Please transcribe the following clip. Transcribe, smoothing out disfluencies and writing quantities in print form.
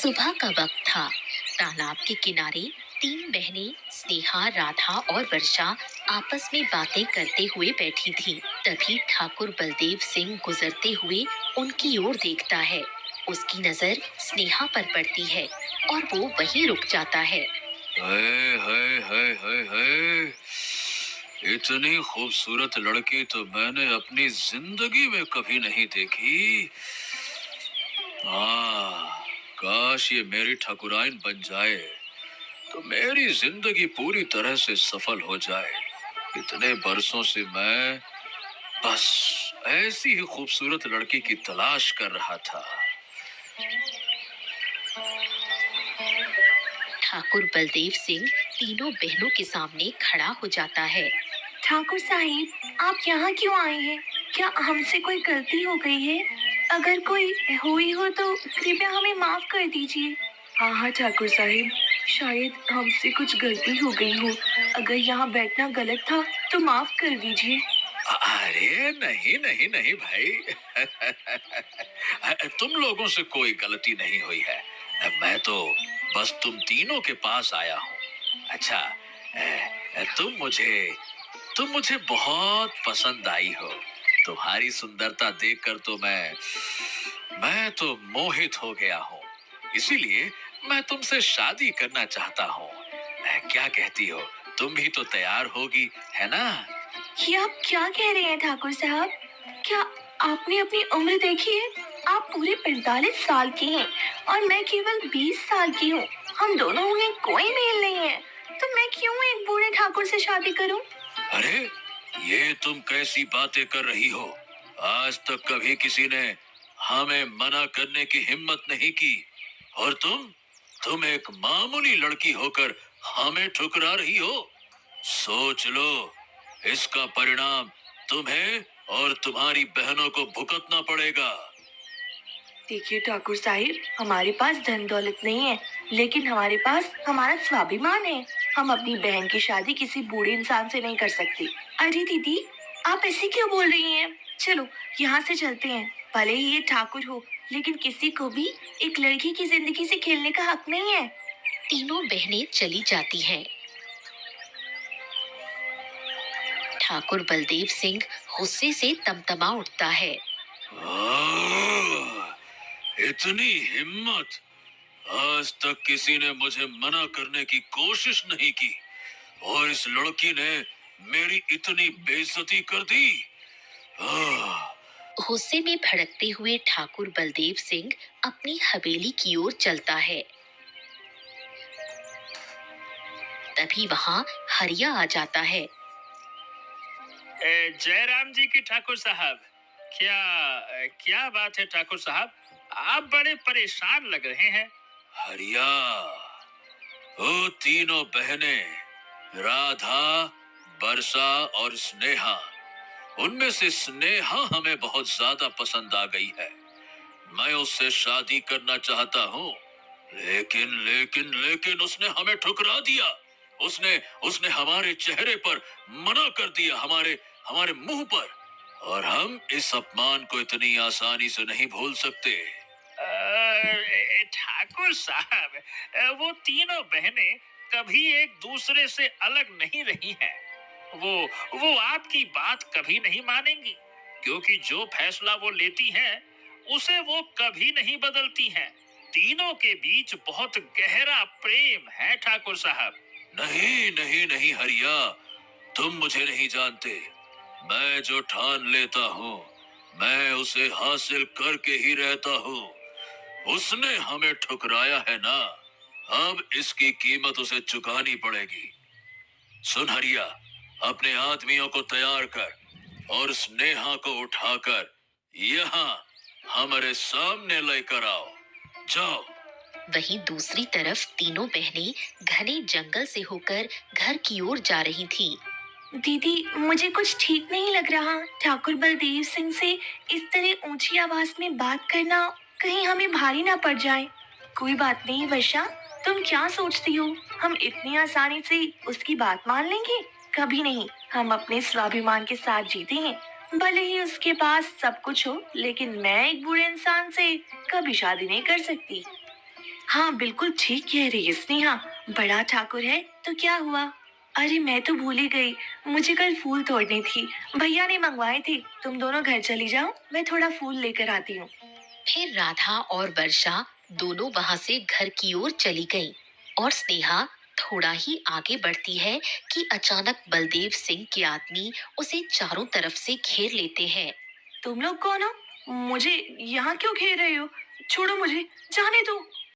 सुबह का वक्त था। तालाब के किनारे तीन बहनें स्नेहा, राधा और वर्षा आपस में बातें करते हुए बैठी थीं। तभी ठाकुर बलदेव सिंह गुजरते हुए उनकी ओर देखता है। उसकी नजर स्नेहा पर पड़ती है और वो वहीं रुक जाता है। हाय हाय हाय हाय हाय, इतनी खूबसूरत लड़की तो मैंने अपनी जिंदगी में कभी नहीं देखी। काश ये मेरी ठकुराइन बन जाए तो मेरी जिंदगी पूरी तरह से सफल हो जाए। इतने बरसों से मैं बस ऐसी ही खूबसूरत लड़की की तलाश कर रहा था। ठाकुर बलदेव सिंह तीनों बहनों के सामने खड़ा हो जाता है। ठाकुर साहिब, आप यहाँ क्यों आए हैं? क्या हमसे कोई गलती हो गई है? अगर कोई हुई हो तो कृपया हमें माफ कर दीजिए। हाँ हाँ ठाकुर साहिब, शायद हमसे कुछ गलती हो गई हो। अगर यहाँ बैठना गलत था तो माफ कर दीजिए। अरे नहीं नहीं नहीं भाई, तुम लोगों से कोई गलती नहीं हुई है। मैं तो बस तुम तीनों के पास आया हूँ। अच्छा, तुम मुझे बहुत पसंद आई हो। तुम्हारी सुंदरता देखकर तो मैं तो मोहित हो गया हूँ। इसीलिए मैं तुमसे शादी करना चाहता हूँ। क्या कहती हो? तुम भी तो तैयार होगी, है ना? ये आप क्या कह रहे हैं ठाकुर साहब? क्या आपने अपनी उम्र देखी है? आप पूरे 45 साल की हैं और मैं केवल 20 साल की हूँ। हम दोनों में कोई मेल नहीं है, तो मैं क्यों एक बूढ़े ठाकुर से शादी करूं? अरे, ये तुम कैसी बातें कर रही हो? आज तक कभी किसी ने हमें मना करने की हिम्मत नहीं की, और तुम एक मामूली लड़की होकर हमें ठुकरा रही हो। सोच लो, इसका परिणाम तुम्हें और तुम्हारी बहनों को भुगतना पड़ेगा। देखिए ठाकुर साहिब, हमारे पास धन दौलत नहीं है, लेकिन हमारे पास हमारा स्वाभिमान है। हम अपनी बहन की शादी किसी बूढ़े इंसान से नहीं कर सकते। अरे दीदी, आप ऐसे क्यों बोल रही हैं? चलो यहाँ से चलते हैं। भले ही ये ठाकुर हो, लेकिन किसी को भी एक लड़की की जिंदगी से खेलने का हक नहीं है। तीनों बहनें चली जाती हैं। ठाकुर बलदेव सिंह गुस्से से तमतमा उठता है। आह, इतनी हिम्मत! आज तक किसी ने मुझे मना करने की कोशिश नहीं की, और इस लड़की ने मेरी इतनी बेइज्जती कर दी। आह, गुस्से में भड़कते हुए ठाकुर बलदेव सिंह अपनी हवेली की ओर चलता है। तभी वहां हरिया आ जाता है। जयराम जी की ठाकुर साहब, क्या बात है ठाकुर साहब? आप बड़े परेशान लग रहे हैं। हरिया, वो तीनों बहनें, राधा, वर्षा और स्नेहा, उनमें से स्नेहा हमें बहुत ज्यादा पसंद आ गई है। मैं उससे शादी करना चाहता हूँ, लेकिन लेकिन लेकिन उसने हमें ठुकरा दिया। उसने उसने हमारे चेहरे पर मना कर दिया, हमारे हमारे मुंह पर। और हम इस अपमान को इतनी आसानी से नहीं भूल सकते। ठाकुर साहब, वो तीनों बहनें कभी एक दूसरे से अलग नहीं रही हैं। वो आपकी बात कभी नहीं मानेंगी, क्योंकि जो फैसला वो लेती हैं उसे वो कभी नहीं बदलती हैं। तीनों के बीच बहुत गहरा प्रेम है ठाकुर साहब। नहीं नहीं नहीं हरिया, तुम मुझे नहीं जानते। मैं जो ठान लेता हूँ, मैं उसे हासिल करके ही रहता हूँ। उसने हमें ठुकराया है ना, अब इसकी कीमत उसे चुकानी पड़ेगी। सुन हरिया, अपने आदमियों को तैयार कर और स्नेहा को उठाकर यहाँ हमारे सामने लेकर आओ। जाओ। वहीं दूसरी तरफ तीनों बहनें घने जंगल से होकर घर की ओर जा रही थीं। दीदी, मुझे कुछ ठीक नहीं लग रहा। ठाकुर बलदेव सिंह से इस तरह ऊंची आवाज में बात करना कहीं हमें भारी ना पड़ जाए। कोई बात नहीं वर्षा, तुम क्या सोचती हो? हम इतनी आसानी से उसकी बात मान लेंगे? कभी नहीं। हम अपने स्वाभिमान के साथ जीते हैं। भले ही उसके पास सब कुछ हो, लेकिन मैं एक बूढ़े इंसान से कभी शादी नहीं कर सकती। हाँ बिल्कुल ठीक कह रही है स्नेहा। बड़ा ठाकुर है तो क्या हुआ? अरे मैं तो भूल ही गई, मुझे कल फूल तोड़ने थी। भैया ने मंगवाए थे। तुम दोनों घर चली जाओ, मैं थोड़ा फूल लेकर आती हूँ। फिर राधा और वर्षा दोनों वहां से घर की ओर चली गईं और स्नेहा थोड़ा ही आगे बढ़ती है कि अचानक बलदेव सिंह के आदमी उसे चारों तरफ से घेर लेते हैं। तुम लोग कौन हो? मुझे यहाँ क्यों घेर रहे हो? छोड़ो मुझे, जाने दो।